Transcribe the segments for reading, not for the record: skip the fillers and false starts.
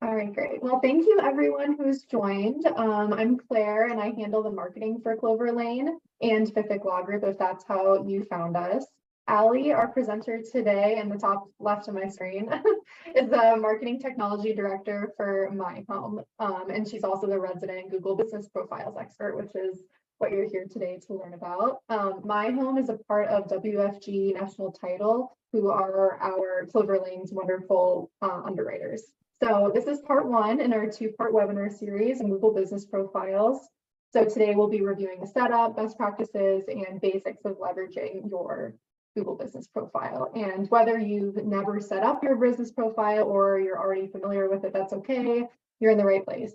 All right, great. Well, thank you everyone who's joined. I'm Claire and I handle the marketing for Clover Lane and Fific Law Group, if that's how you found us. Allie, our presenter today in the top left of my screen, is the marketing technology director for My Home. And she's also the resident Google Business Profiles expert, which is what you're here today to learn about. My Home is a part of WFG National Title, who are our Clover Lane's wonderful underwriters. So this is part one in our two-part webinar series on Google Business Profiles. So today we'll be reviewing the setup, best practices, and basics of leveraging your Google Business Profile. And whether you've never set up your business profile or you're already familiar with it, that's okay. You're in the right place.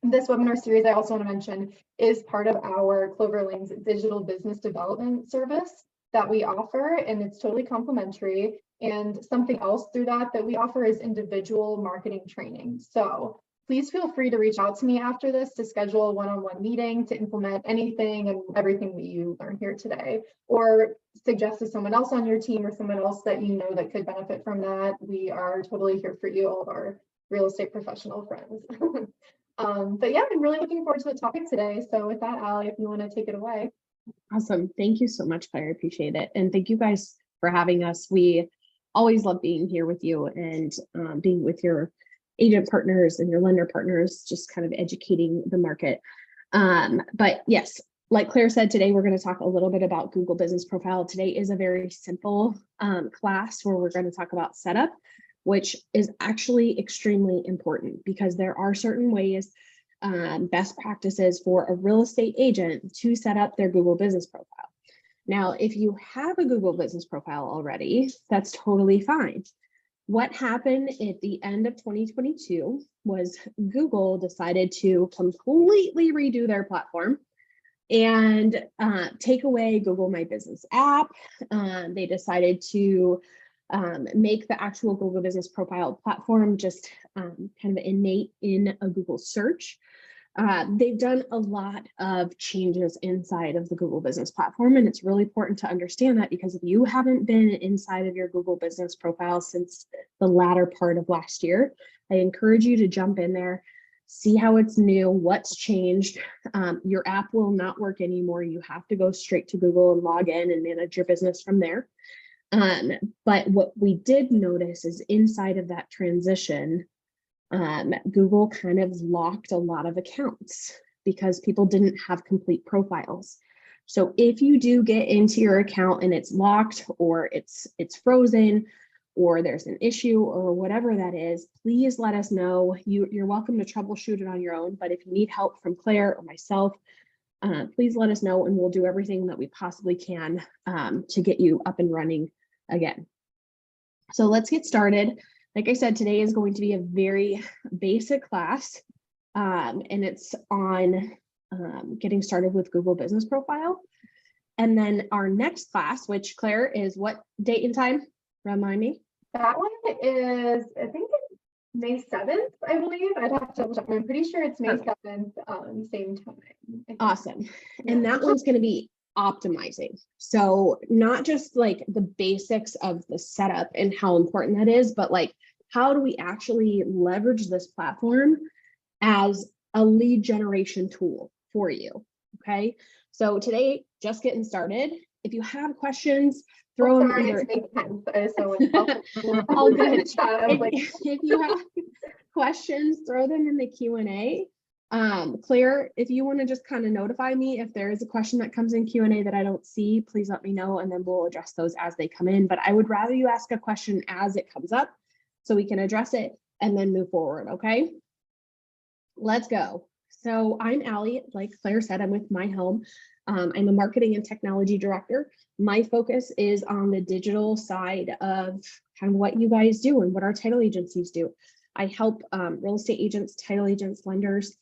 This webinar series, I also want to mention, is part of our Clover Lane's digital business development service that we offer, and it's totally complimentary. And something else through that we offer is individual marketing training. So please feel free to reach out to me after this to schedule a one-on-one meeting to implement anything and everything that you learn here today, or suggest to someone else on your team or someone else that you know that could benefit from that. We are totally here for you, all of our real estate professional friends. But yeah, I'm really looking forward to the topic today. So with that, Allie, if you want to take it away. Awesome. Thank you so much, Claire. I appreciate it. And thank you guys for having us. We always love being here with you and being with your agent partners and your lender partners, just kind of educating the market. But yes, like Claire said, today we're going to talk a little bit about Google Business Profile. Today is a very simple class where we're going to talk about setup, which is actually extremely important because there are certain ways, best practices for a real estate agent to set up their Google Business Profile. Now, if you have a Google Business Profile already, that's totally fine. What happened at the end of 2022 was Google decided to completely redo their platform and take away Google My Business app. They decided to make the actual Google Business Profile platform just kind of innate in a Google search. They've done a lot of changes inside of the Google Business platform, and it's really important to understand that because if you haven't been inside of your Google Business Profile since the latter part of last year, I encourage you to jump in there, see how it's new, what's changed. Your app will not work anymore. You have to go straight to Google and log in and manage your business from there. But what we did notice is inside of that transition, Google kind of locked a lot of accounts because people didn't have complete profiles. So if you do get into your account and it's locked or it's frozen or there's an issue or whatever that is, please let us know. You're welcome to troubleshoot it on your own, but if you need help from Claire or myself, please let us know and we'll do everything that we possibly can to get you up and running again. So let's get started. Like I said, today is going to be a very basic class, and it's on getting started with Google Business Profile. And then our next class, which Claire is what date and time? Remind me. That one is, I think it's May 7th, I believe. I'd have to double check. I'm pretty sure it's May 7th, same time. Awesome. Yeah. And that one's going to be optimizing. So not just like the basics of the setup and how important that is, but like how do we actually leverage this platform as a lead generation tool for you? Okay. So today, just getting started. If you have questions, throw them either. All good. If you have questions, throw them in the Q&A. Claire, if you want to just kind of notify me if there is a question that comes in Q&A that I don't see, please let me know and then we'll address those as they come in. But I would rather you ask a question as it comes up so we can address it and then move forward. Okay, let's go. So I'm Allie, like Claire said, I'm with My Home. I'm a marketing and technology director. My focus is on the digital side of kind of what you guys do and what our title agencies do. I help real estate agents, title agents, lenders,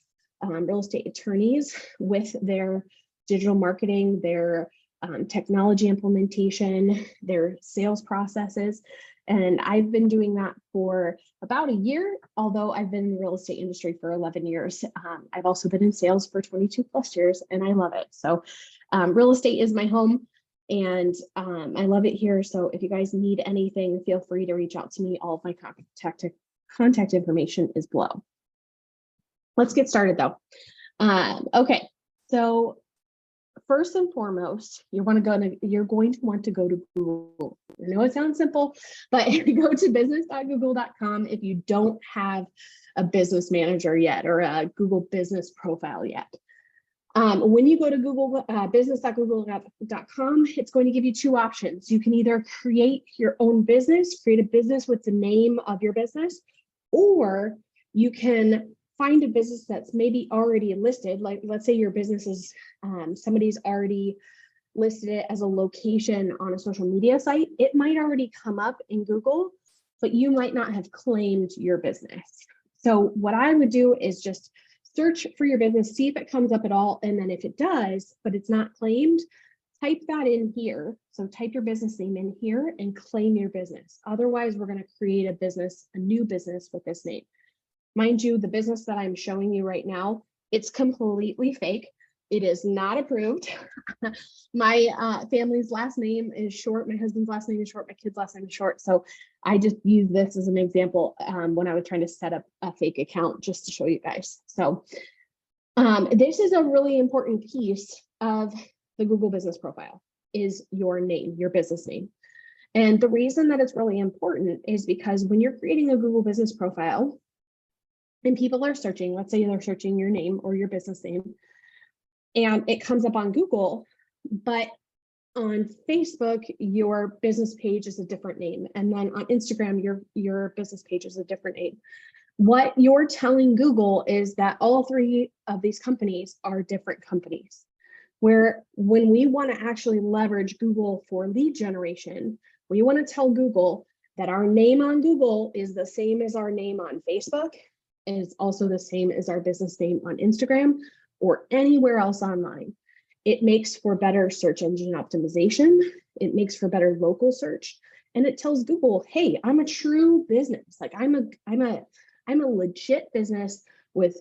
real estate attorneys with their digital marketing, their technology implementation, their sales processes. And I've been doing that for about a year, although I've been in the real estate industry for 11 years. I've also been in sales for 22 plus years and I love it. So real estate is my home and I love it here. So if you guys need anything, feel free to reach out to me. All of my contact information is below. Let's get started though. Okay, so first and foremost, you're going to want to go to Google. I know it sounds simple, but go to business.google.com if you don't have a business manager yet or a Google business profile yet. When you go to Google, business.google.com, it's going to give you two options. You can either create your own business, create a business with the name of your business, or you can find a business that's maybe already listed. Like, let's say your business is, somebody's already listed it as a location on a social media site. It might already come up in Google, but you might not have claimed your business. So what I would do is just search for your business, see if it comes up at all. And then if it does, but it's not claimed, type that in here. So type your business name in here and claim your business. Otherwise, we're going to create a new business with this name. Mind you, the business that I'm showing you right now, it's completely fake. It is not approved. My family's last name is short. My husband's last name is short. My kid's last name is short. So I just use this as an example when I was trying to set up a fake account just to show you guys. So this is a really important piece of the Google business profile is your name, your business name. And the reason that it's really important is because when you're creating a Google business profile and people are searching, let's say they're searching your name or your business name, and it comes up on Google, but on Facebook, your business page is a different name. And then on Instagram, your business page is a different name. What you're telling Google is that all three of these companies are different companies. Where when we want to actually leverage Google for lead generation, we want to tell Google that our name on Google is the same as our name on Facebook, and it's also the same as our business name on Instagram or anywhere else online. It makes for better search engine optimization. It makes for better local search. And it tells Google, hey, I'm a true business. Like I'm a legit business with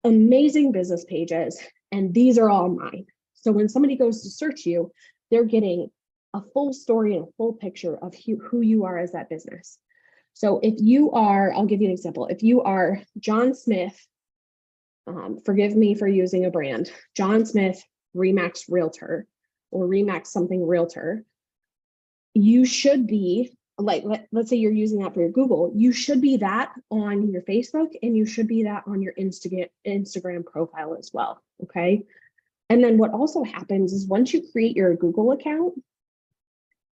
amazing business pages, and these are all mine. So when somebody goes to search you, they're getting a full story and a full picture of who you are as that business. So if you are, I'll give you an example. If you are John Smith, forgive me for using a brand, John Smith, Remax Realtor or Remax something Realtor, you should be like, let's say you're using that for your Google, you should be that on your Facebook and you should be that on your Instagram profile as well, okay? And then what also happens is once you create your Google account,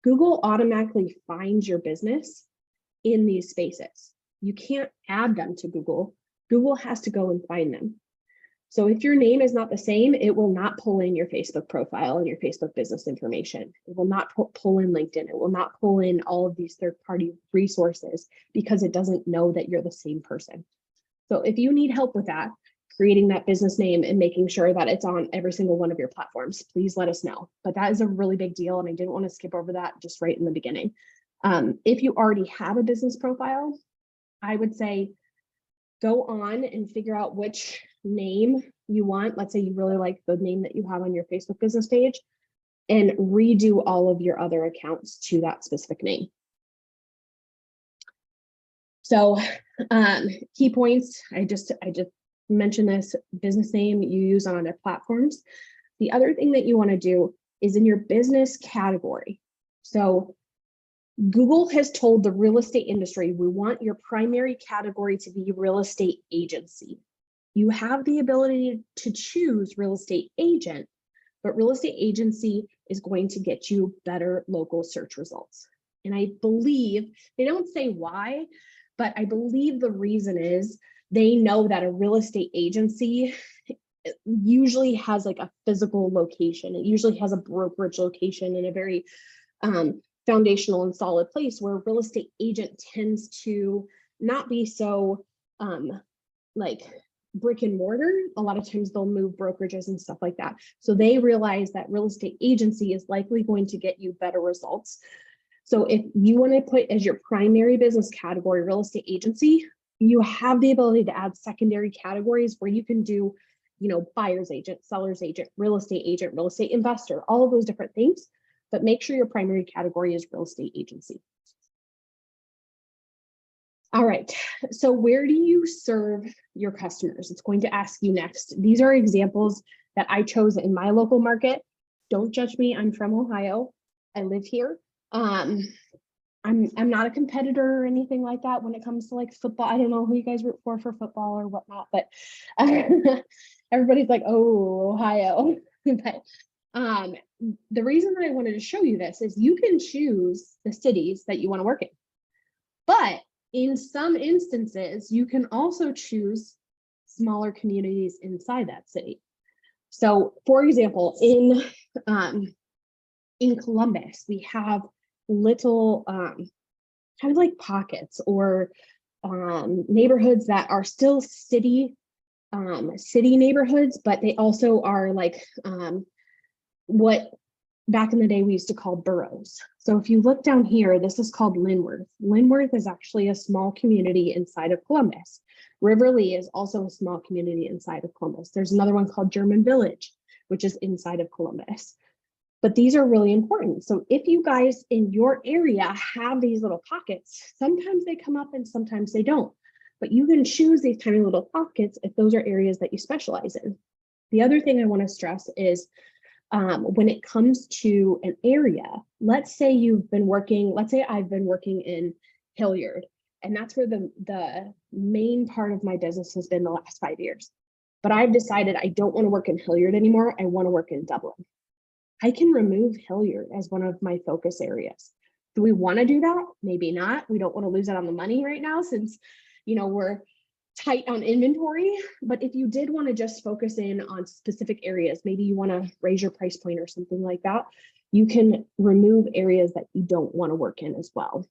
Google automatically finds your business in these spaces. You can't add them to Google. Google has to go and find them. So if your name is not the same, it will not pull in your Facebook profile and your Facebook business information. It will not pull in LinkedIn. It will not pull in all of these third-party resources because it doesn't know that you're the same person. So if you need help with that, creating that business name and making sure that it's on every single one of your platforms, please let us know. But that is a really big deal, and I didn't want to skip over that just right in the beginning. If you already have a business profile, I would say go on and figure out which name you want. Let's say you really like the name that you have on your Facebook business page, and redo all of your other accounts to that specific name. So key points, I just mentioned this, business name you use on other platforms. The other thing that you want to do is in your business category. So Google has told the real estate industry, we want your primary category to be real estate agency. You have the ability to choose real estate agent, but real estate agency is going to get you better local search results. And I believe, they don't say why, but I believe the reason is they know that a real estate agency usually has like a physical location. It usually has a brokerage location in a very foundational and solid place, where a real estate agent tends to not be so like brick and mortar. A lot of times they'll move brokerages and stuff like that. So they realize that real estate agency is likely going to get you better results. So if you want to put as your primary business category real estate agency, you have the ability to add secondary categories where you can do, you know, buyer's agent, seller's agent, real estate investor, all of those different things. But make sure your primary category is real estate agency. All right, so where do you serve your customers? It's going to ask you next. These are examples that I chose in my local market. Don't judge me, I'm from Ohio. I live here. I'm not a competitor or anything like that when it comes to like football. I don't know who you guys root for football or whatnot, but everybody's like, oh, Ohio. But the reason that I wanted to show you this is you can choose the cities that you want to work in. But in some instances, you can also choose smaller communities inside that city. So for example, in Columbus, we have little kind of like pockets or neighborhoods that are still city neighborhoods, but they also are like what back in the day we used to call boroughs. So if you look down here, this is called Linworth. Linworth is actually a small community inside of Columbus. Riverly is also a small community inside of Columbus. There's another one called German Village, which is inside of Columbus. But these are really important. So if you guys in your area have these little pockets, sometimes they come up and sometimes they don't. But you can choose these tiny little pockets if those are areas that you specialize in. The other thing I want to stress is when it comes to an area, let's say I've been working in Hilliard, and that's where the main part of my business has been the last 5 years. But I've decided I don't want to work in Hilliard anymore. I want to work in Dublin. I can remove Hilliard as one of my focus areas. Do we want to do that? Maybe not. We don't want to lose out on the money right now since, we're tight on inventory. But if you did want to just focus in on specific areas, maybe you want to raise your price point or something like that, you can remove areas that you don't want to work in as well.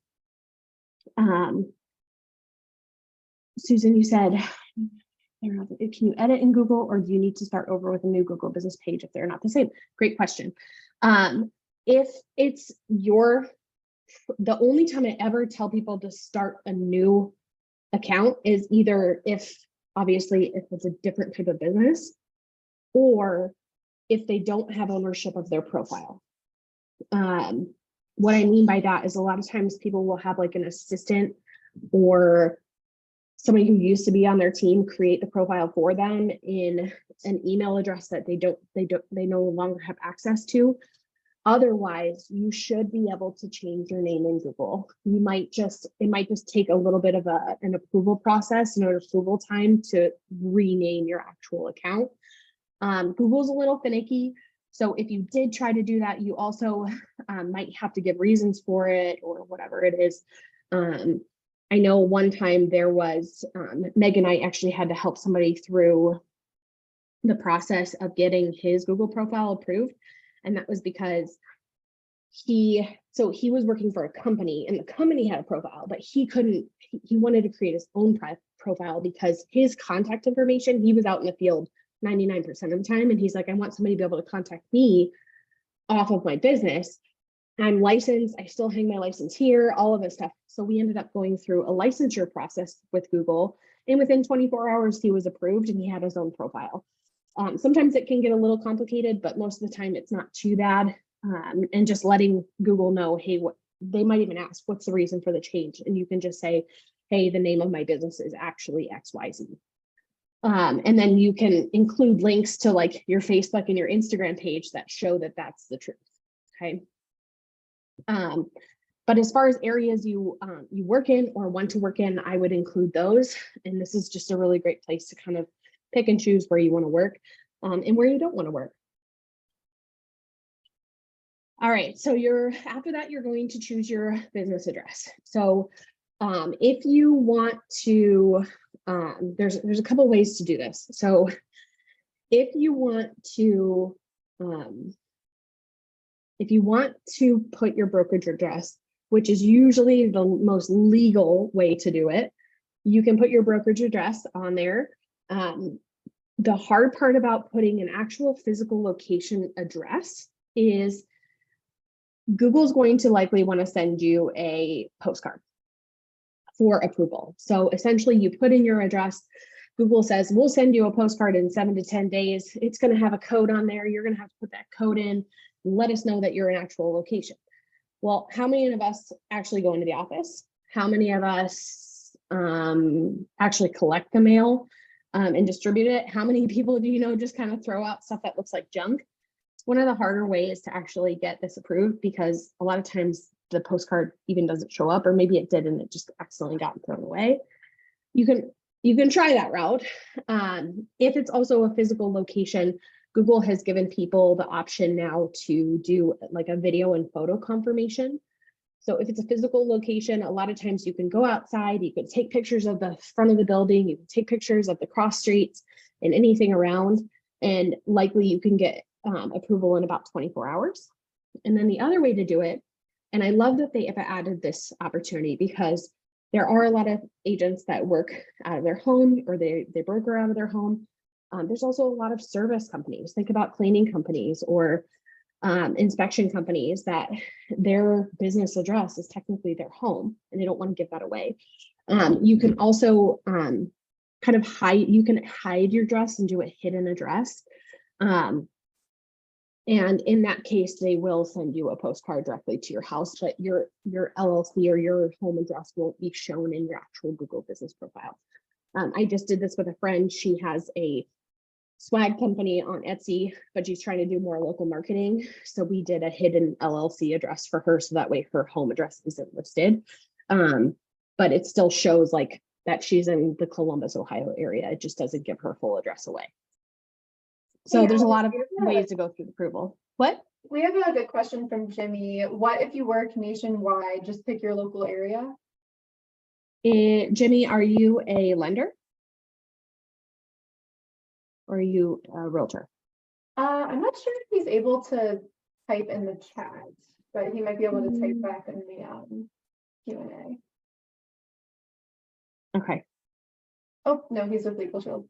Susan, you said, can you edit in Google or do you need to start over with a new Google business page if they're not the same? Great question. If it's the only time I ever tell people to start a new account is either if it's a different type of business or if they don't have ownership of their profile. What I mean by that is a lot of times people will have like an assistant or somebody who used to be on their team create the profile for them in an email address that they no longer have access to. Otherwise, you should be able to change your name in Google. It might just take a little bit of an approval process and an approval time to rename your actual account. Google's a little finicky. So if you did try to do that, you also might have to give reasons for it or whatever it is. I know one time there was, Meg and I actually had to help somebody through the process of getting his Google profile approved. And that was because he was working for a company and the company had a profile, but he wanted to create his own profile because his contact information, he was out in the field 99% of the time. And he's like, I want somebody to be able to contact me off of my business. I'm licensed, I still hang my license here, all of this stuff. So we ended up going through a licensure process with Google, and within 24 hours, he was approved and he had his own profile. Sometimes it can get a little complicated, but most of the time it's not too bad. And just letting Google know, hey, they might even ask, what's the reason for the change? And you can just say, hey, the name of my business is actually XYZ. And then you can include links to like your Facebook and your Instagram page that show that that's the truth, okay? But as far as areas you work in or want to work in, I would include those. And this is just a really great place to kind of pick and choose where you want to work and where you don't want to work. All right, so after that, you're going to choose your business address. So if you want to, there's a couple ways to do this. So if you want to put your brokerage address, which is usually the most legal way to do it, you can put your brokerage address on there. The hard part about putting an actual physical location address is Google's going to likely want to send you a postcard for approval. So essentially you put in your address, Google says, we'll send you a postcard in 7 to 10 days. It's going to have a code on there. You're going to have to put that code in, let us know that you're an actual location. Well, how many of us actually go into the office? How many of us actually collect the mail and distribute it. How many people do you know just kind of throw out stuff that looks like junk? It's one of the harder ways to actually get this approved, because a lot of times the postcard even doesn't show up, or maybe it did and it just accidentally got thrown away. You can try that route. If it's also a physical location, Google has given people the option now to do like a video and photo confirmation. So if it's a physical location, a lot of times you can go outside, you can take pictures of the front of the building, you can take pictures of the cross streets and anything around, and likely you can get approval in about 24 hours. And then the other way to do it, and I love that they have added this opportunity, because there are a lot of agents that work out of their home, or they broker out of their home. There's also a lot of service companies. Think about cleaning companies or inspection companies that their business address is technically their home and they don't want to give that away. You can also kind of hide your address and do a hidden address. And in that case, they will send you a postcard directly to your house, but your LLC or your home address won't be shown in your actual Google business profile. I just did this with a friend. She has a swag company on Etsy, but she's trying to do more local marketing. So we did a hidden LLC address for her, so that way her home address isn't listed. But it still shows like that she's in the Columbus, Ohio area. It just doesn't give her full address away. So there's a lot of ways to go through the approval. What? We have a good question from Jimmy. What if you work nationwide? Just pick your local area. Jimmy, are you a lender? Or are you a realtor? I'm not sure if he's able to type in the chat, but he might be able to type back in the Q&A. Okay. Oh, no, he's with Legal Shield.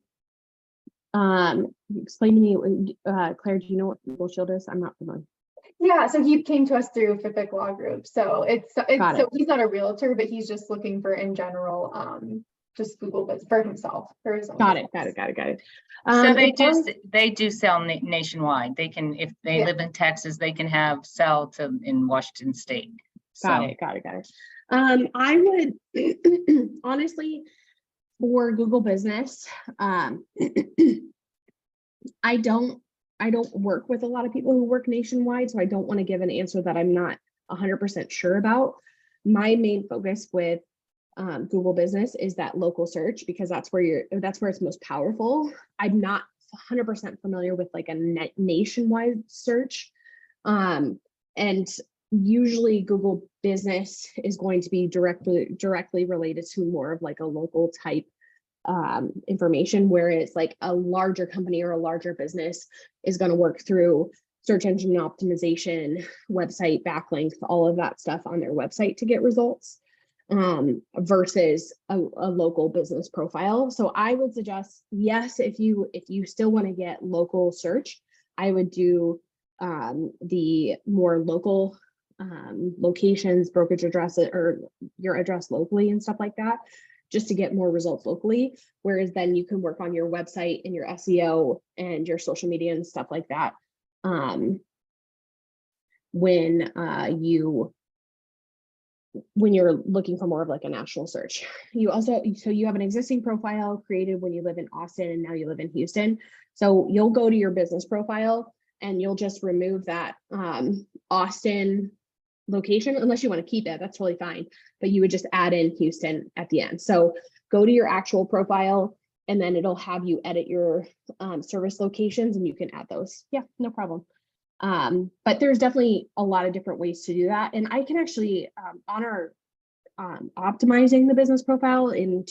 Explain to me, Claire, do you know what Legal Shield is? I'm not familiar. Yeah, so he came to us through FIFIC Law Group. So so he's not a realtor, but he's just looking for, in general, just Google Biz for himself, for his own Got business. it. So they do sell nationwide. They can, if they live in Texas, they can sell to in Washington State. Got it. I would honestly, for Google Business, I don't work with a lot of people who work nationwide, so I don't want to give an answer that I'm not 100% sure about. My main focus with Google Business is that local search, because that's where it's most powerful. I'm not 100% familiar with like a nationwide search, and usually Google Business is going to be directly related to more of like a local type information, whereas like a larger company or a larger business is going to work through search engine optimization, website backlinks, all of that stuff on their website to get results, versus a local business profile. So I would suggest, yes, if you still want to get local search, I would do the more local locations, brokerage addresses, or your address locally and stuff like that, just to get more results locally. Whereas then you can work on your website and your SEO and your social media and stuff like that when you're looking for more of like a national search. So you have an existing profile created when you live in Austin and now you live in Houston. So you'll go to your business profile and you'll just remove that Austin location, unless you want to keep it, that's totally fine. But you would just add in Houston at the end. So go to your actual profile and then it'll have you edit your service locations and you can add those. Yeah, no problem. But there's definitely a lot of different ways to do that. And I can actually, on our optimizing the business profile in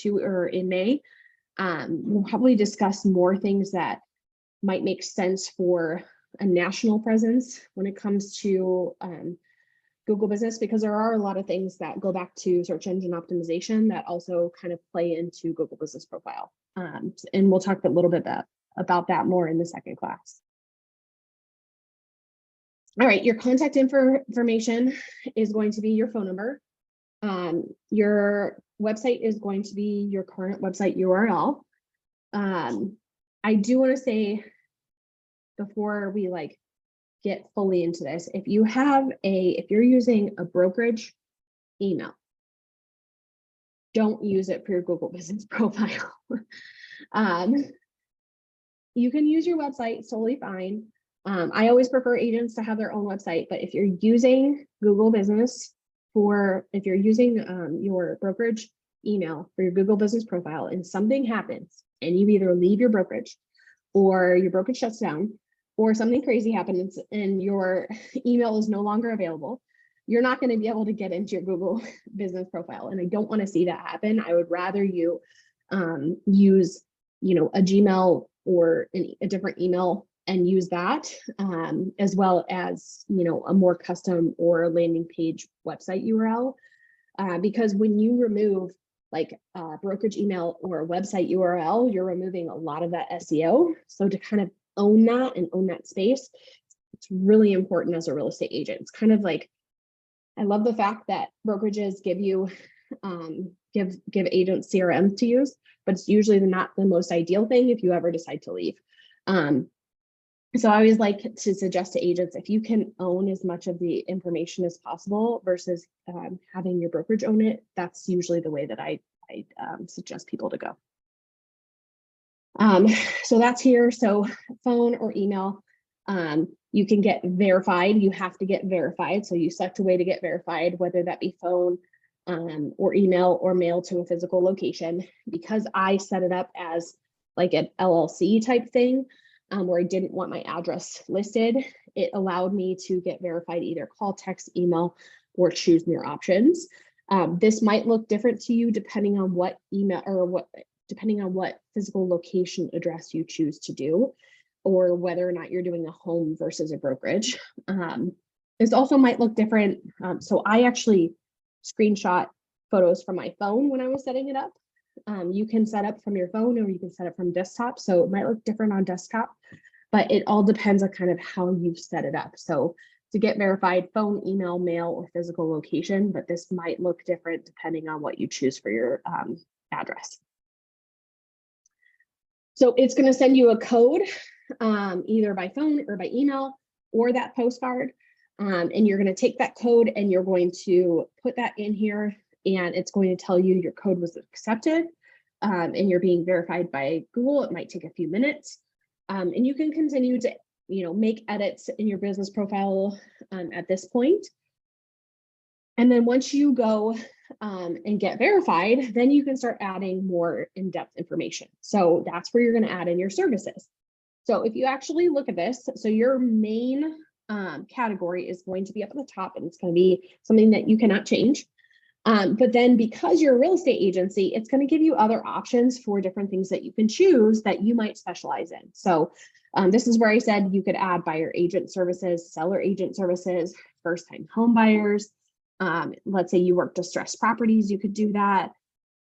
May, we'll probably discuss more things that might make sense for a national presence when it comes to Google Business, because there are a lot of things that go back to search engine optimization that also kind of play into Google Business Profile. And we'll talk a little bit about that more in the second class. All right, your contact information is going to be your phone number. Your website is going to be your current website URL. I do want to say, before we get fully into this, if you're using a brokerage email, don't use it for your Google business profile. You can use your website, solely fine. I always prefer agents to have their own website, but if you're using Google Business if you're using your brokerage email for your Google business profile and something happens and you either leave your brokerage or your brokerage shuts down or something crazy happens and your email is no longer available, you're not going to be able to get into your Google business profile. And I don't want to see that happen. I would rather you use, a Gmail or a different email and use that, as well as, a more custom or landing page website URL. Because when you remove like a brokerage email or a website URL, you're removing a lot of that SEO. So to kind of own that and own that space, it's really important as a real estate agent. It's kind of like, I love the fact that brokerages give you, give agents CRM to use, but it's usually not the most ideal thing if you ever decide to leave. So I always like to suggest to agents, if you can own as much of the information as possible versus having your brokerage own it, that's usually the way that I suggest people to go. So that's here. So phone or email, you can get verified. You have to get verified. So you select a way to get verified, whether that be phone or email or mail to a physical location. Because I set it up as like an LLC type thing, where I didn't want my address listed, it allowed me to get verified, either call, text, email, or choose your options. This might look different to you depending on what email or depending on what physical location address you choose to do, or whether or not you're doing a home versus a brokerage. This also might look different. So I actually screenshot photos from my phone when I was setting it up. You can set up from your phone or you can set up from desktop. So it might look different on desktop, but it all depends on kind of how you've set it up. So to get verified, phone, email, mail, or physical location, but this might look different depending on what you choose for your address. So it's going to send you a code either by phone or by email or that postcard. And you're going to take that code and you're going to put that in here, and it's going to tell you your code was accepted and you're being verified by Google. It might take a few minutes, and you can continue to make edits in your business profile at this point. And then once you go and get verified, then you can start adding more in-depth information. So that's where you're going to add in your services. So if you actually look at this, so your main category is going to be up at the top, and it's going to be something that you cannot change. But then because you're a real estate agency, it's going to give you other options for different things that you can choose that you might specialize in. So this is where I said you could add buyer agent services, seller agent services, first-time home buyers. Let's say you work distressed properties, you could do that.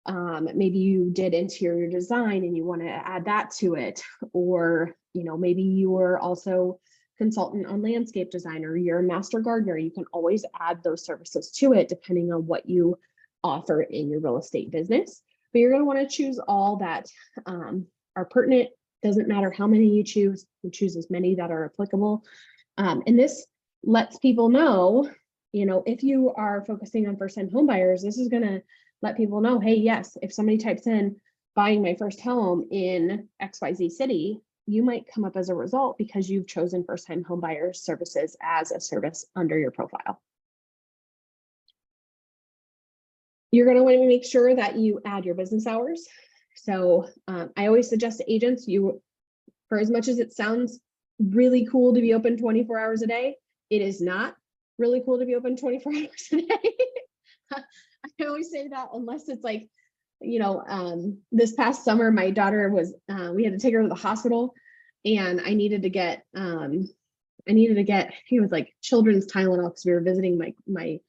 Maybe you did interior design and you want to add that to it. Or, maybe you were also consultant on landscape design, or you're a master gardener. You can always add those services to it depending on what you offer in your real estate business. But you're going to want to choose all that are pertinent. Doesn't matter how many you choose as many that are applicable. And this lets people know, if you are focusing on first-time home buyers, this is going to let people know, hey, yes, if somebody types in buying my first home in XYZ city, you might come up as a result because you've chosen first-time home buyers services as a service under your profile. You're going to want to make sure that you add your business hours. So I always suggest to agents, for as much as it sounds really cool to be open 24 hours a day, it is not really cool to be open 24 hours a day. I always say that unless it's like, this past summer, my daughter was, we had to take her to the hospital, and I needed to get, he was like children's Tylenol because we were visiting my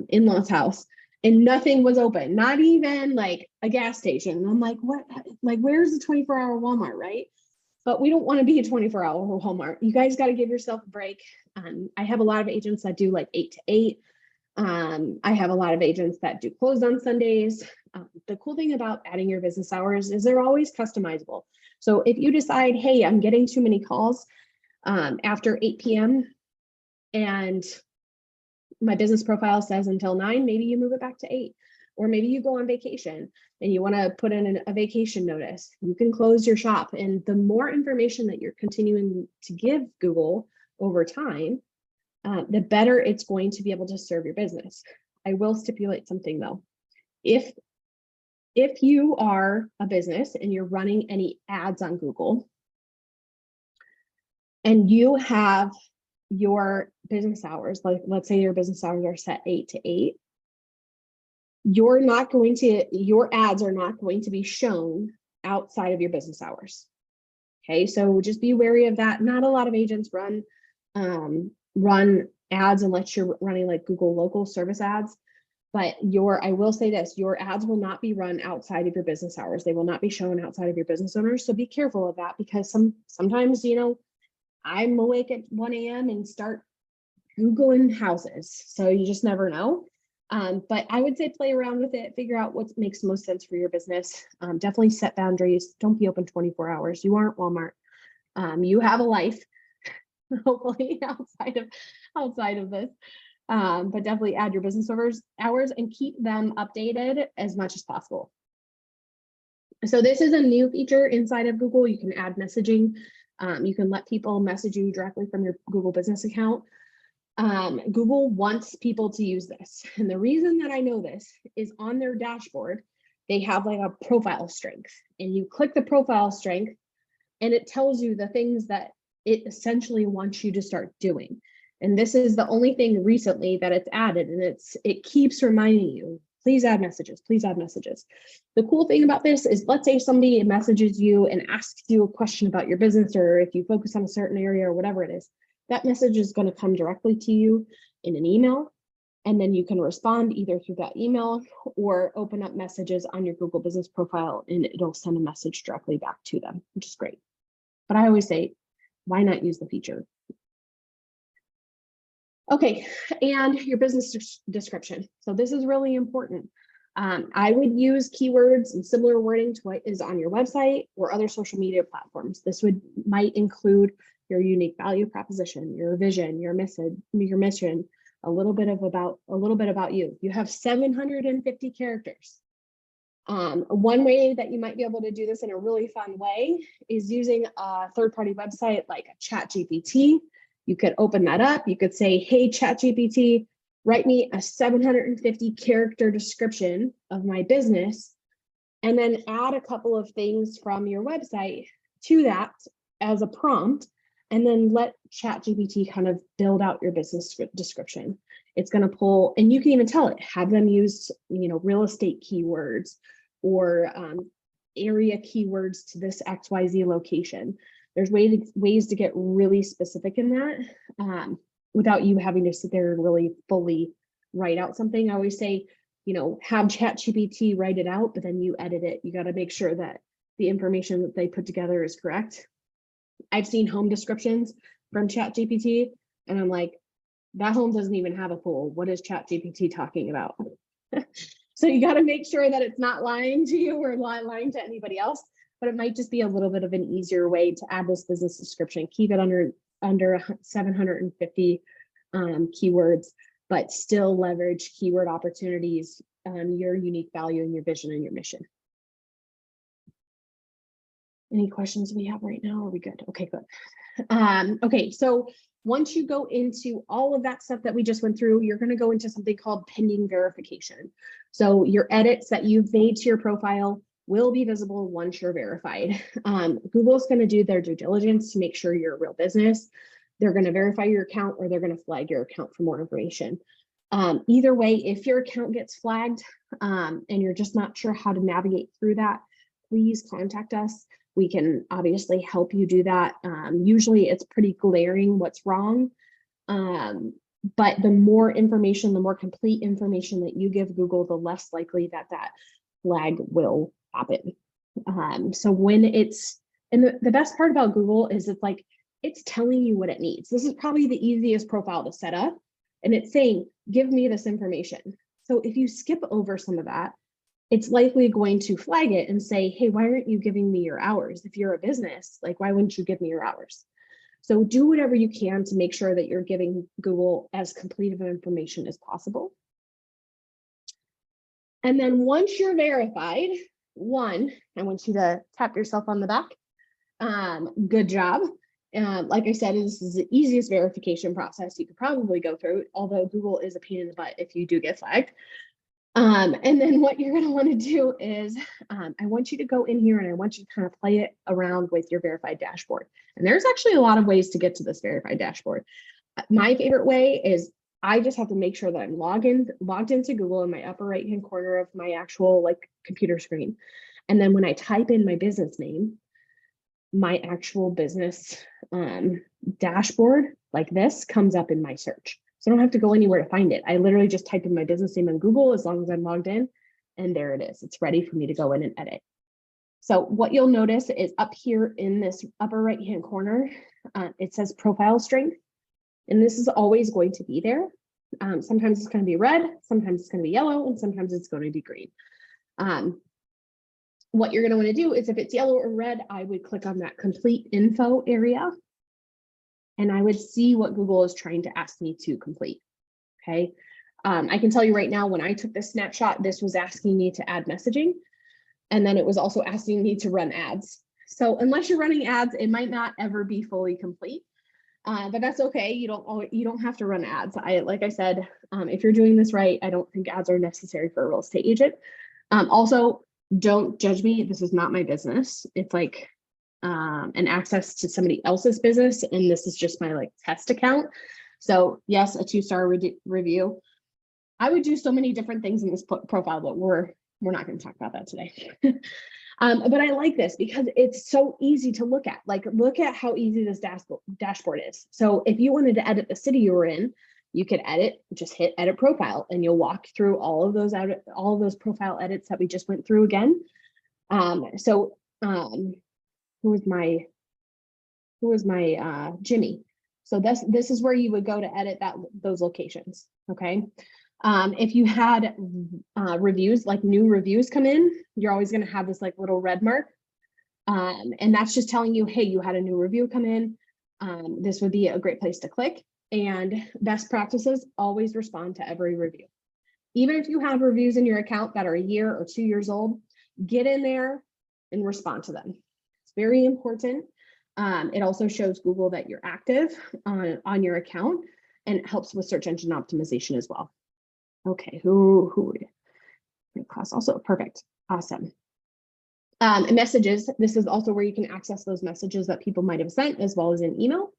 in-laws house, and nothing was open, not even like a gas station. And I'm like, what, like, where's the 24-hour Walmart, right? But we don't want to be a 24-hour Walmart. You guys got to give yourself a break. I have a lot of agents that do like 8 to 8. I have a lot of agents that do close on Sundays. The cool thing about adding your business hours is they're always customizable. So if you decide, hey, I'm getting too many calls after 8 p.m. and my business profile says until 9, maybe you move it back to 8. Or maybe you go on vacation and you want to put in a vacation notice. You can close your shop. And the more information that you're continuing to give Google over time, the better it's going to be able to serve your business. I will stipulate something though. If you are a business and you're running any ads on Google and you have your business hours, like let's say your business hours are set 8 to 8, your ads are not going to be shown outside of your business hours. Okay, so just be wary of that. Not a lot of agents run ads unless you're running like Google local service ads. But I will say this, your ads will not be run outside of your business hours. They will not be shown outside of your business owners. So be careful of that, because sometimes, I'm awake at 1 a.m. and start Googling houses. So you just never know. But I would say play around with it, figure out what makes most sense for your business. Definitely set boundaries. Don't be open 24 hours. You aren't Walmart. You have a life, hopefully outside of this. But definitely add your business hours and keep them updated as much as possible. So this is a new feature inside of Google. You can add messaging. You can let people message you directly from your Google business account. Google wants people to use this. And the reason that I know this is on their dashboard, they have like a profile strength, and you click the profile strength and it tells you the things that it essentially wants you to start doing. And this is the only thing recently that it's added, and it keeps reminding you, please add messages, please add messages. The cool thing about this is, let's say somebody messages you and asks you a question about your business, or if you focus on a certain area or whatever it is, that message is going to come directly to you in an email. And then you can respond either through that email or open up messages on your Google business profile, and it'll send a message directly back to them, which is great. But I always say, why not use the feature? Okay, and your business description. So this is really important. I would use keywords and similar wording to what is on your website or other social media platforms. This might include your unique value proposition, your vision, your mission, a little bit about you. You have 750 characters. One way that you might be able to do this in a really fun way is using a third-party website like a ChatGPT. You could open that up. You could say, hey, ChatGPT, write me a 750 character description of my business, and then add a couple of things from your website to that as a prompt, and then let ChatGPT kind of build out your business description. It's going to pull, and you can even tell it, have them use, real estate keywords or area keywords to this XYZ location. There's ways to get really specific in that without you having to sit there and really fully write out something. I always say, have ChatGPT write it out, but then you edit it. You got to make sure that the information that they put together is correct. I've seen home descriptions from ChatGPT, and I'm like, that home doesn't even have a pool. What is ChatGPT talking about? So you got to make sure that it's not lying to you or lying to anybody else. But it might just be a little bit of an easier way to add this business description. Keep it under 750 keywords, but still leverage keyword opportunities, your unique value and your vision and your mission. Any questions we have right now? Are we good? Okay, good. Okay, so once you go into all of that stuff that we just went through, you're going to go into something called pending verification. So your edits that you've made to your profile will be visible once you're verified. Google's going to do their due diligence to make sure you're a real business. They're going to verify your account, or they're going to flag your account for more information. Either way, if your account gets flagged and you're just not sure how to navigate through that, please contact us. We can obviously help you do that. Usually it's pretty glaring what's wrong. But the more information, the more complete information that you give Google, the less likely that flag will happen. So when and the best part about Google is it's telling you what it needs. This is probably the easiest profile to set up, and it's saying, give me this information. So if you skip over some of that, it's likely going to flag it and say, hey, why aren't you giving me your hours? If you're a business, why wouldn't you give me your hours? So do whatever you can to make sure that you're giving Google as complete of information as possible. And then once you're verified, I want you to tap yourself on the back. Good job. Like I said, this is the easiest verification process you could probably go through, although Google is a pain in the butt if you do get flagged. And then what you're going to want to do is I want you to go in here and I want you to kind of play it around with your verified dashboard. And there's actually a lot of ways to get to this verified dashboard. My favorite way is I just have to make sure that I'm logged into Google in my upper right hand corner of my actual like computer screen. And then when I type in my business name, my actual business dashboard like this comes up in my search. So I don't have to go anywhere to find it. I literally just type in my business name on Google as long as I'm logged in, and there it is. It's ready for me to go in and edit. So what you'll notice is up here in this upper right hand corner, it says profile strength. And this is always going to be there. Sometimes it's going to be red, sometimes it's going to be yellow, and sometimes it's going to be green. What you're going to want to do is if it's yellow or red, I would click on that complete info area. And I would see what Google is trying to ask me to complete. Okay. I can tell you right now, when I took this snapshot, this was asking me to add messaging. And then it was also asking me to run ads. So unless you're running ads, it might not ever be fully complete. But that's okay. You don't have to run ads. Like I said, if you're doing this right, I don't think ads are necessary for a real estate agent. Also, don't judge me. This is not my business. It's like an access to somebody else's business, and this is just my like test account. So yes, a 2-star review. I would do so many different things in this profile, but we're not going to talk about that today. But I like this because it's so easy to look at. Like, look at how easy this dashboard is. So if you wanted to edit the city you were in, you could just hit edit profile, and you'll walk through all of those profile edits that we just went through again. Who was my Jimmy? So this is where you would go to edit those locations. Okay. If you had reviews, like new reviews come in, you're always going to have this like little red mark. And that's just telling you, hey, you had a new review come in. This would be a great place to click. And best practices, always respond to every review. Even if you have reviews in your account that are a year or 2 years old, get in there and respond to them. It's very important. It also shows Google that you're active on your account, and it helps with search engine optimization as well. Okay, who class also perfect, awesome. Messages. This is also where you can access those messages that people might have sent, as well as in email.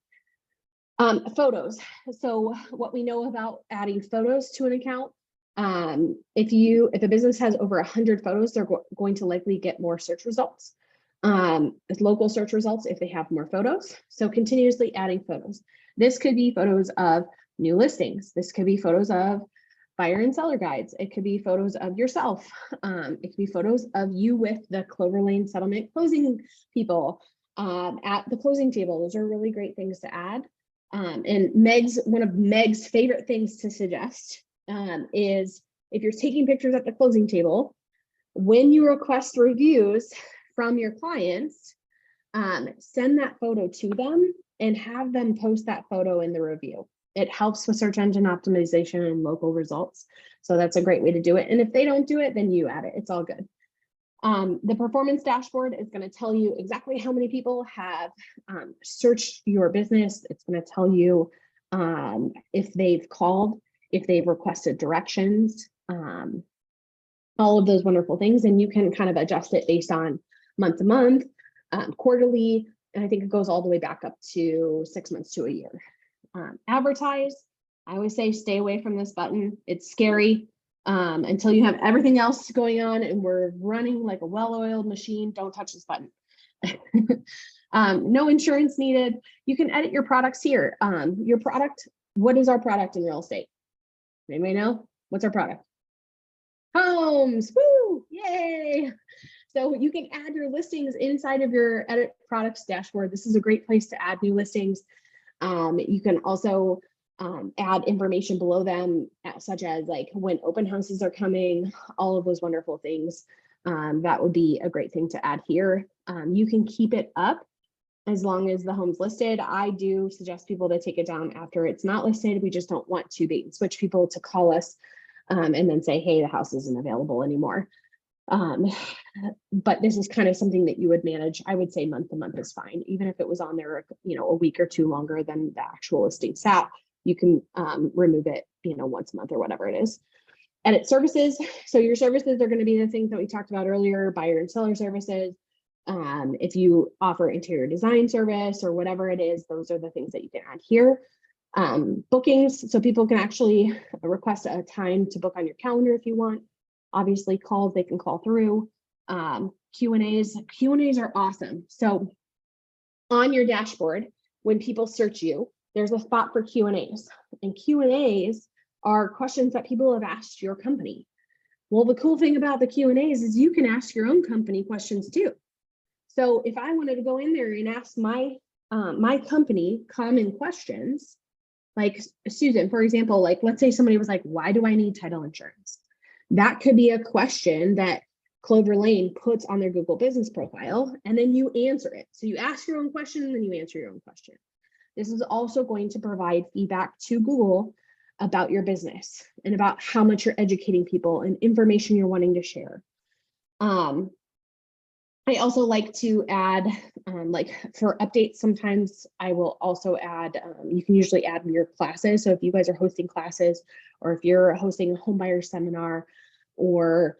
Photos. So what we know about adding photos to an account, if a business has over 100 photos, they're going to likely get more search results. Local search results if they have more photos. So continuously adding photos. This could be photos of new listings. This could be photos of buyer and seller guides. It could be photos of yourself. It could be photos of you with the Clover Lane settlement closing people at the closing table. Those are really great things to add. And one of Meg's favorite things to suggest is if you're taking pictures at the closing table, when you request reviews from your clients, send that photo to them and have them post that photo in the review. It helps with search engine optimization and local results. So that's a great way to do it. And if they don't do it, then you add it. It's all good. The performance dashboard is going to tell you exactly how many people have searched your business. It's going to tell you if they've called, if they've requested directions, all of those wonderful things. And you can kind of adjust it based on month to month, quarterly, and I think it goes all the way back up to 6 months to a year. Advertise. I always say stay away from this button. It's scary. Until you have everything else going on and we're running like a well-oiled machine, don't touch this button. No insurance needed. You can edit your products here. Your product, what is our product in real estate? Anybody know? What's our product? Homes, woo, yay. So you can add your listings inside of your edit products dashboard. This is a great place to add new listings. You can also add information below them, such as like when open houses are coming, all of those wonderful things. That would be a great thing to add here. You can keep it up as long as the home's listed. I do suggest people to take it down after it's not listed. We just don't want to bait and switch people to call us and then say, hey, the house isn't available anymore. But this is kind of something that you would manage. I would say month to month is fine. Even if it was on there, a week or two longer than the actual listing sat, you can remove it, once a month or whatever it is. Edit services. So your services are going to be the things that we talked about earlier, buyer and seller services. If you offer interior design service or whatever it is, those are the things that you can add here. Bookings. So people can actually request a time to book on your calendar if you want. Obviously calls, they can call through. Q&As are awesome. So on your dashboard, when people search you, there's a spot for Q&As, and Q&As are questions that people have asked your company. Well, the cool thing about the Q&As is you can ask your own company questions too. So if I wanted to go in there and ask my company common questions, like Susan, for example, like let's say somebody was like, why do I need title insurance? That could be a question that Clover Lane puts on their Google business profile, and then you answer it. So you ask your own question and then you answer your own question. This is also going to provide feedback to Google about your business and about how much you're educating people and information you're wanting to share. I also like to add, like for updates, sometimes I will also add, you can usually add your classes. So if you guys are hosting classes, or if you're hosting a home buyer seminar, or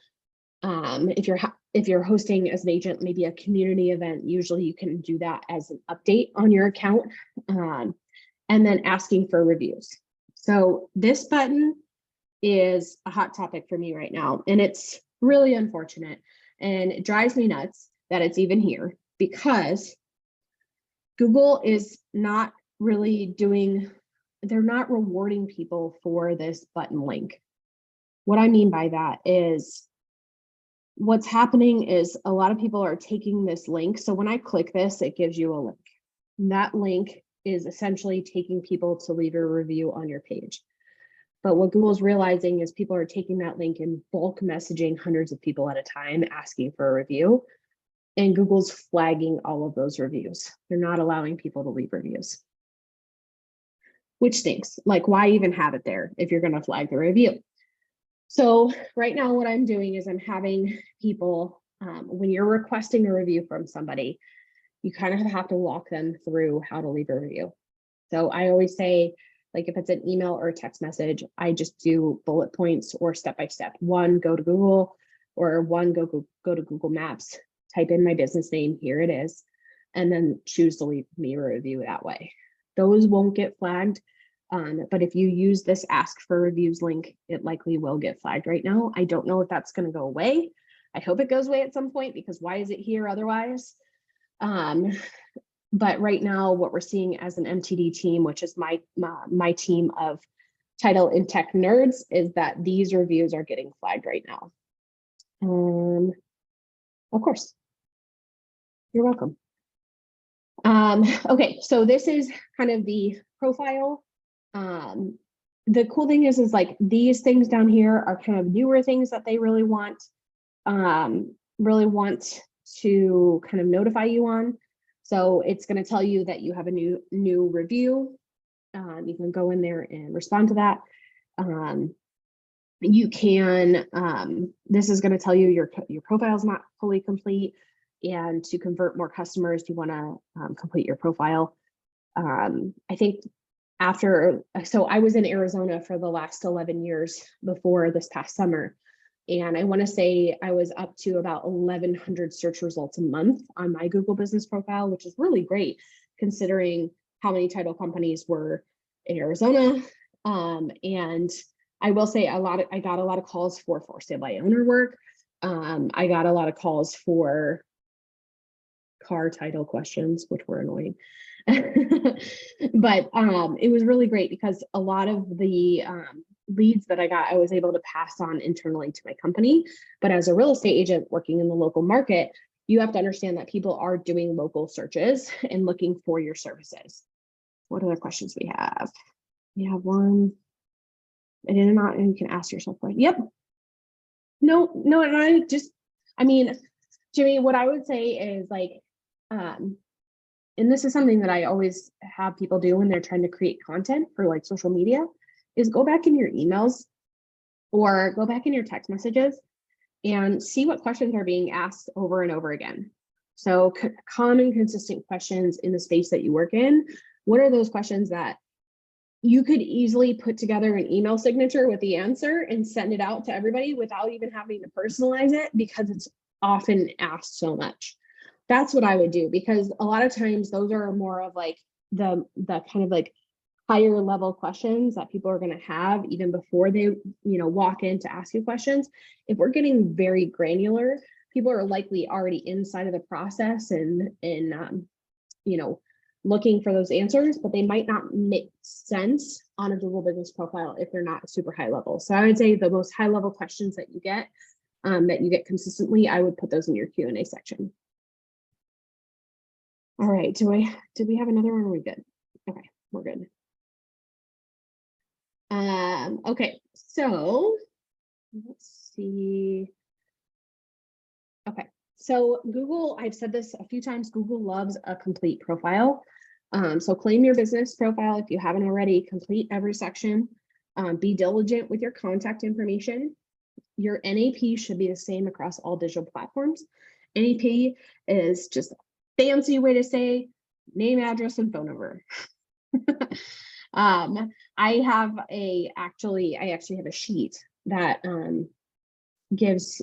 if you're hosting as an agent, maybe a community event, usually you can do that as an update on your account, and then asking for reviews. So this button is a hot topic for me right now, and it's really unfortunate, and it drives me nuts that it's even here, because Google is not really they're not rewarding people for this button link. What I mean by that is what's happening is a lot of people are taking this link. So when I click this, it gives you a link. And that link is essentially taking people to leave a review on your page. But what Google's realizing is people are taking that link and bulk messaging hundreds of people at a time asking for a review. And Google's flagging all of those reviews. They're not allowing people to leave reviews, which stinks. Like, why even have it there if you're going to flag the review? So right now what I'm doing is I'm having people, when you're requesting a review from somebody, you kind of have to walk them through how to leave a review. So I always say, like if it's an email or a text message, I just do bullet points or step-by-step. One, go to Google, or one, go to Google Maps, type in my business name, here it is, and then choose to leave me a review that way. Those won't get flagged. But if you use this ask for reviews link, it likely will get flagged right now. I don't know if that's going to go away. I hope it goes away at some point, because why is it here otherwise? But right now, what we're seeing as an MTD team, which is my team of title and tech nerds, is that these reviews are getting flagged right now. Of course. You're welcome. Okay, so this is kind of the profile. The cool thing is like these things down here are kind of newer things that they really want to kind of notify you on. So it's going to tell you that you have a new review. You can go in there and respond to that. You can, this is going to tell you your profile is not fully complete, and to convert more customers, you want to complete your profile. I think so I was in Arizona for the last 11 years before this past summer. And I want to say I was up to about 1,100 search results a month on my Google business profile, which is really great considering how many title companies were in Arizona. And I will say I got a lot of calls for sale by owner work. I got a lot of calls for car title questions, which were annoying. But it was really great because a lot of the leads that I got, I was able to pass on internally to my company. But as a real estate agent working in the local market, you have to understand that people are doing local searches and looking for your services. What other questions we have? We have one. And you can ask yourself, like, yep. No, I mean, Jimmy, what I would say is like, and this is something that I always have people do when they're trying to create content for like social media, is go back in your emails or go back in your text messages and see what questions are being asked over and over again. So common, consistent questions in the space that you work in. What are those questions that you could easily put together an email signature with the answer and send it out to everybody without even having to personalize it, because it's often asked so much. That's what I would do, because a lot of times those are more of like the kind of like higher level questions that people are going to have even before they, walk in to ask you questions. If we're getting very granular, people are likely already inside of the process and looking for those answers, but they might not make sense on a Google Business Profile if they're not super high level. So I would say the most high level questions that you get consistently, I would put those in your Q&A section. All right, did we have another one? Are we good? Okay, we're good. Okay, so let's see. Okay, so Google, I've said this a few times, Google loves a complete profile. So claim your business profile if you haven't already, complete every section, be diligent with your contact information. Your NAP should be the same across all digital platforms. NAP is just a fancy way to say name, address, and phone number. I actually have a sheet that gives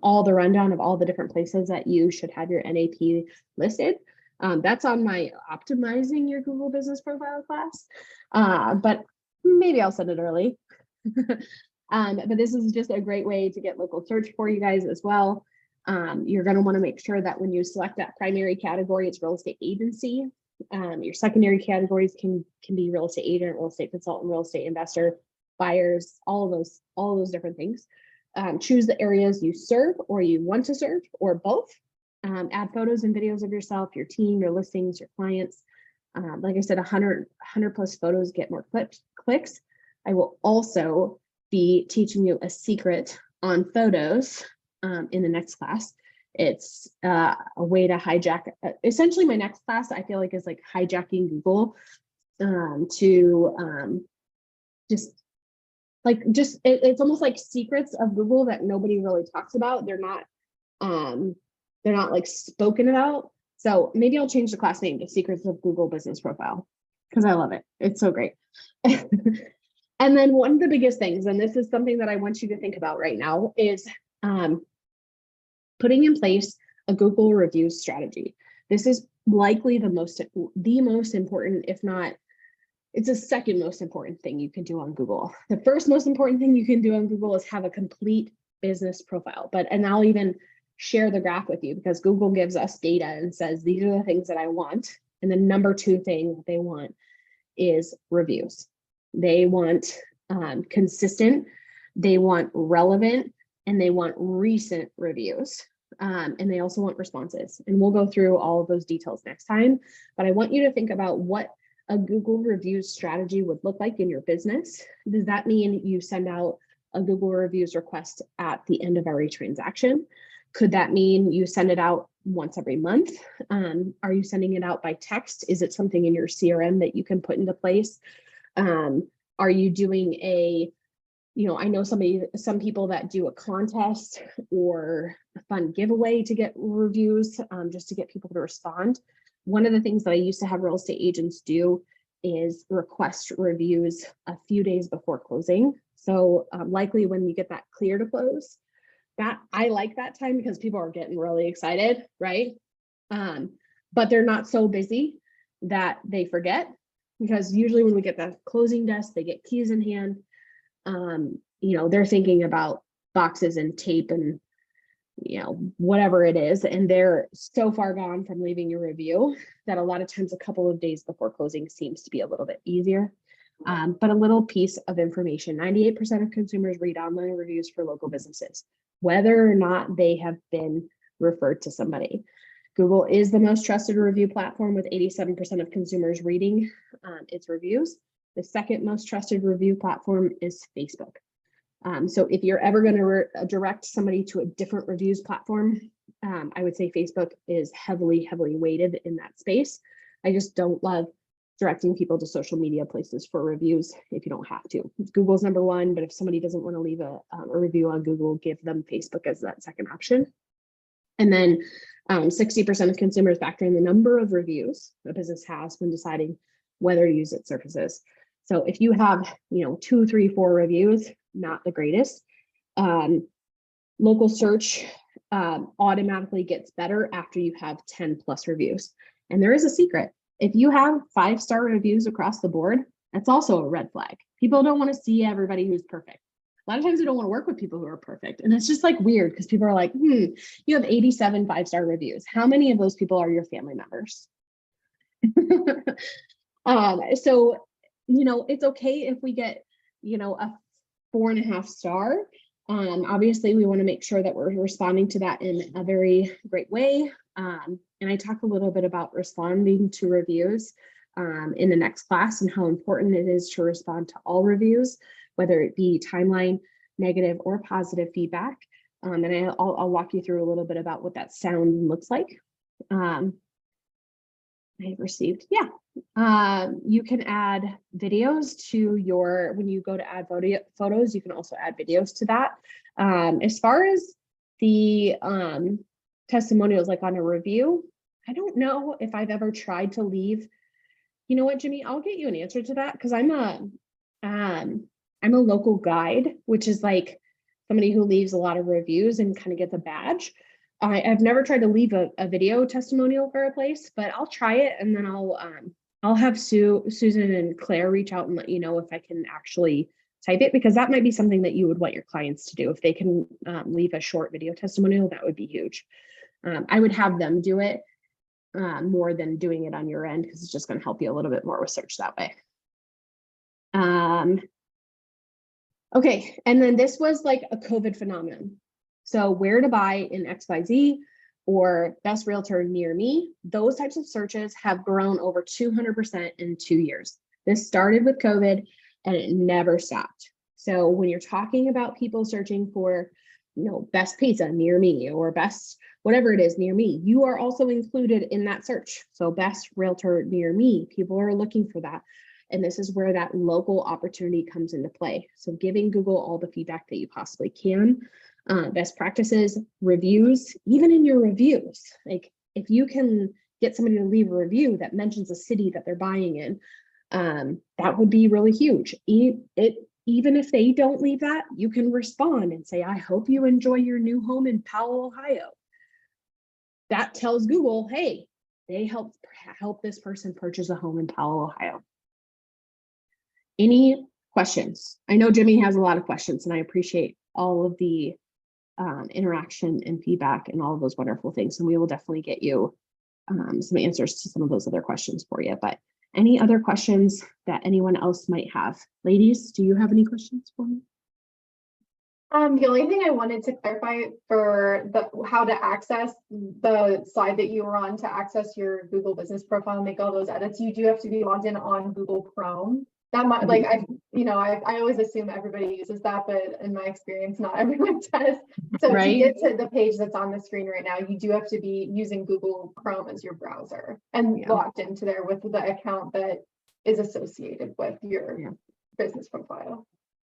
all the rundown of all the different places that you should have your NAP listed. That's on my optimizing your Google Business Profile class, but maybe I'll send it early. But this is just a great way to get local search for you guys as well. You're going to want to make sure that when you select that primary category, it's real estate agency. Your secondary categories can be real estate agent, real estate consultant, real estate investor, buyers, all of those different things. Choose the areas you serve or you want to serve, or both. Add photos and videos of yourself, your team, your listings, your clients. Like I said, 100 plus photos get more clicks. I will also be teaching you a secret on photos in the next class. It's a way to hijack, essentially my next class, I feel like, is like hijacking Google to it's almost like secrets of Google that nobody really talks about. They're not like spoken about. So maybe I'll change the class name to Secrets of Google Business Profile, because I love it. It's so great. And then one of the biggest things, and this is something that I want you to think about right now, is putting in place a Google reviews strategy. This is likely the most important, if not, it's the second most important thing you can do on Google. The first most important thing you can do on Google is have a complete business profile. And I'll even share the graph with you, because Google gives us data and says, these are the things that I want. And the number 2 thing that they want is reviews. They want consistent, they want relevant, and they want recent reviews. And they also want responses. And we'll go through all of those details next time. But I want you to think about what a Google reviews strategy would look like in your business. Does that mean you send out a Google reviews request at the end of every transaction? Could that mean you send it out once every month? Are you sending it out by text? Is it something in your CRM that you can put into place? Are you doing I know some people that do a contest or a fun giveaway to get reviews, just to get people to respond. One of the things that I used to have real estate agents do is request reviews a few days before closing. So likely when you get that clear to close, that I like that time, because people are getting really excited, right? But they're not so busy that they forget, because usually when we get that closing desk, they get keys in hand. They're thinking about boxes and tape and whatever it is, and they're so far gone from leaving your review that a lot of times a couple of days before closing seems to be a little bit easier. But a little piece of information: 98% of consumers read online reviews for local businesses, whether or not they have been referred to somebody. Google is the most trusted review platform, with 87% of consumers reading its reviews. The second most trusted review platform is Facebook. So if you're ever going to direct somebody to a different reviews platform, I would say Facebook is heavily weighted in that space. I just don't love directing people to social media places for reviews if you don't have to. Google's number one, but if somebody doesn't want to leave a review on Google, give them Facebook as that second option. And then 60% of consumers factor in the number of reviews a business has when deciding whether to use its services. So if you have, 2, 3, 4 reviews, not the greatest. Local search automatically gets better after you have 10 plus reviews. And there is a secret. If you have 5-star reviews across the board, that's also a red flag. People don't want to see everybody who's perfect. A lot of times they don't want to work with people who are perfect. And it's just like weird because people are like, you have 87 5-star reviews. How many of those people are your family members? So, it's okay if we get, a 4.5 star. Obviously, we want to make sure that we're responding to that in a very great way. And I talk a little bit about responding to reviews in the next class and how important it is to respond to all reviews, whether it be timeline, negative or positive feedback. And I'll walk you through a little bit about what that sound looks like. I've received, you can add videos to when you go to add photos, you can also add videos to that. As far as the testimonials, like on a review, I don't know if I've ever tried to leave. You know what, Jimmy, I'll get you an answer to that because I'm a local guide, which is like somebody who leaves a lot of reviews and kind of gets a badge. I've never tried to leave a video testimonial for a place, but I'll try it, and then I'll have Susan and Claire reach out and let you know if I can actually type it, because that might be something that you would want your clients to do. If they can leave a short video testimonial, that would be huge. I would have them do it more than doing it on your end, because it's just going to help you a little bit more with search that way. Okay, and then this was like a COVID phenomenon. So where to buy in XYZ or best realtor near me, those types of searches have grown over 200% in 2 years. This started with COVID and it never stopped. So when you're talking about people searching for, best pizza near me or best whatever it is near me, you are also included in that search. So best realtor near me, people are looking for that. And this is where that local opportunity comes into play. So giving Google all the feedback that you possibly can. Best practices, reviews, even in your reviews, like if you can get somebody to leave a review that mentions a city that they're buying in, that would be really huge. Even if they don't leave that, you can respond and say, I hope you enjoy your new home in Powell, Ohio. That tells Google, hey, they help this person purchase a home in Powell, Ohio. Any questions? I know Jimmy has a lot of questions, and I appreciate all of the interaction and feedback and all of those wonderful things. And we will definitely get you some answers to some of those other questions for you. But any other questions that anyone else might have? Ladies, do you have any questions for me? The only thing I wanted to clarify for how to access the slide that you were on to access your Google business profile and make all those edits, you do have to be logged in on Google Chrome. That might, like, I always assume everybody uses that, but in my experience, not everyone does. So to get to the page that's on the screen right now, you do have to be using Google Chrome as your browser and logged into there with the account that is associated with your business profile.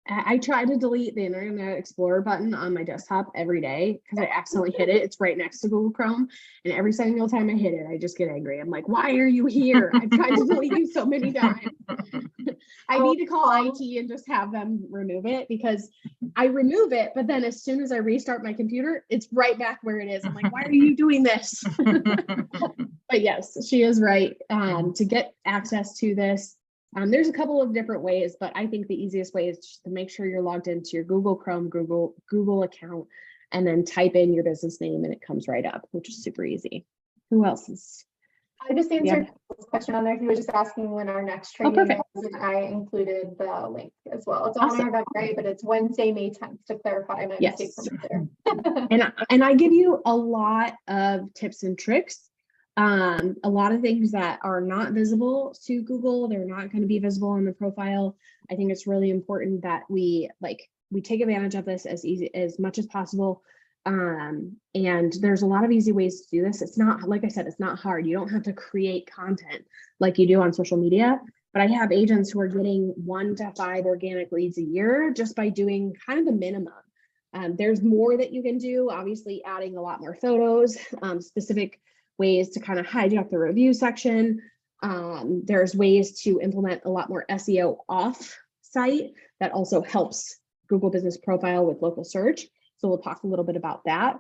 I try to delete the Internet Explorer button on my desktop every day because I accidentally hit it. It's right next to Google Chrome. And every single time I hit it, I just get angry. I'm like, why are you here? I've tried to delete you so many times. I need to call IT and just have them remove it, because I remove it, but then as soon as I restart my computer, it's right back where it is. I'm like, why are you doing this? But yes, she is right. To get access to this, there's a couple of different ways, but I think the easiest way is just to make sure you're logged into your Google Chrome, Google account, and then type in your business name and it comes right up, which is super easy. Who else is? I just answered his question on there. He was just asking when our next training is, and I included the link as well. It's on our website, but it's Wednesday, May 10th, to clarify my mistake from there. and I give you a lot of tips and tricks. A lot of things that are not visible to Google, they're not going to be visible on the profile. I think it's really important that we take advantage of this as much as possible. And there's a lot of easy ways to do this. It's not, like I said, it's not hard. You don't have to create content like you do on social media, but I have agents who are getting 1 to 5 organic leads a year just by doing kind of the minimum. There's more that you can do, obviously adding a lot more photos, specific ways to kind of hijack the review section. There's ways to implement a lot more SEO off site that also helps Google Business Profile with local search. So we'll talk a little bit about that.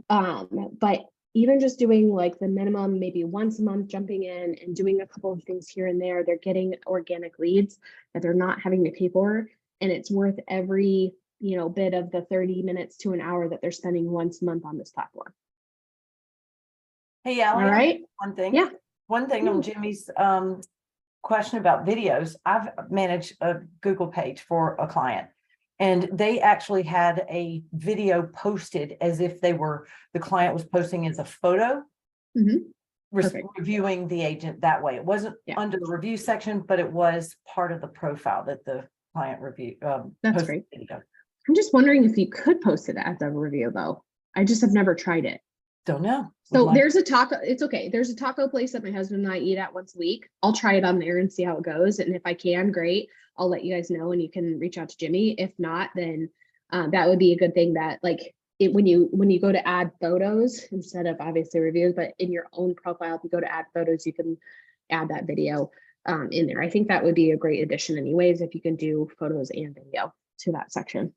But even just doing like the minimum, maybe once a month, jumping in and doing a couple of things here and there, they're getting organic leads that they're not having to pay for. And it's worth every, bit of the 30 minutes to an hour that they're spending once a month on this platform. Hey, Allie, All right. one thing. Yeah. One thing on Jimmy's question about videos. I've managed a Google page for a client, and they actually had a video posted as if the client was posting as a photo, Perfect. reviewing the agent that way. It wasn't under the review section, but it was part of the profile that the client review. That's great. Video. I'm just wondering if you could post it as a review though. I just have never tried it. Don't know. So there's a taco, it's okay. There's a taco place that my husband and I eat at once a week. I'll try it on there and see how it goes. And if I can, great. I'll let you guys know and you can reach out to Jimmy. If not, then that would be a good thing that when you go to add photos instead of obviously reviews, but in your own profile, if you go to add photos, you can add that video in there. I think that would be a great addition anyways, if you can do photos and video to that section.